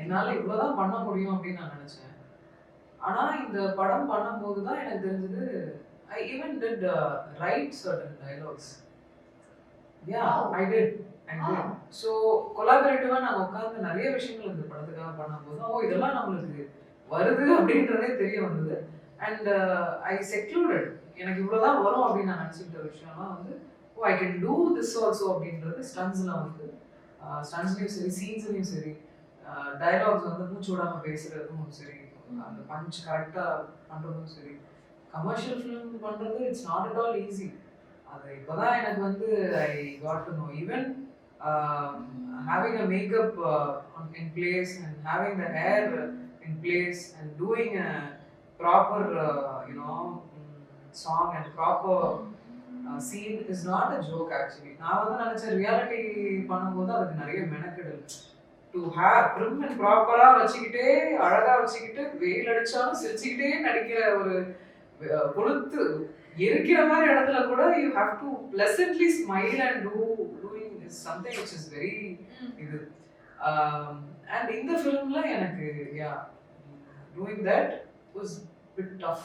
என்னால இவ்வளவுதான் பண்ண முடியும் அப்படின்னு நான் நினைச்சேன். ஆனா இந்த படம் பண்ணும்போது தான் எனக்கு தெரிஞ்சது I even did write certain dialogues. Yeah I did and did. So கொலாபரேட்டிவா நாங்கள் உட்காந்து நிறைய விஷயங்கள் இந்த படத்துக்காக பண்ணும்போது இதெல்லாம் நம்மளுக்கு வருது அப்படின்றதே தெரிய வந்தது. அண்ட் ஐ செக்லூடட் எனக்கு இவ்வளோதான் வரும் அப்படின்னு நான் நினச்சிக்கிட்ட விஷயம்லாம் வந்து I can do this also அப்படின்றது ஸ்டன்ஸில் வந்து ஸ்டன்ஸ்லையும் சரி சீன்ஸ்லையும் சரி டயலாக்ஸ் வந்து மூச்சு விடாமல் பேசுறதும் சரி அந்த பஞ்ச் கரெக்டாக பண்ணுறதும் சரி கமர்ஷியல் ஃபிலிம் பண்ணுறது it's not at all easy. அது இப்போதான் எனக்கு வந்து I got to know even having a makeup in place and having the hair in place and doing a proper song and proper scene is not a joke actually. நான் வந்து நினைச்ச reality பண்ணும்போது அதுக்கு நிறைய மெனக்கெடல் டு ஹேவ் ப்ரிம் அண்ட் ப்ராப்பரா வச்சுக்கிட்டே அழகா வச்சுக்கிட்டு வெயில் அடிச்சாலும் சிரிச்சுக்கிட்டே நடிக்கிற ஒரு கொளுத்து எரிக்கிற மாதிரி இடத்துல கூட you have to pleasantly smile and doing is something which is very இது அண்ட் இந்த ஃபிலிம்ல எனக்கு யா doing that was a bit tough.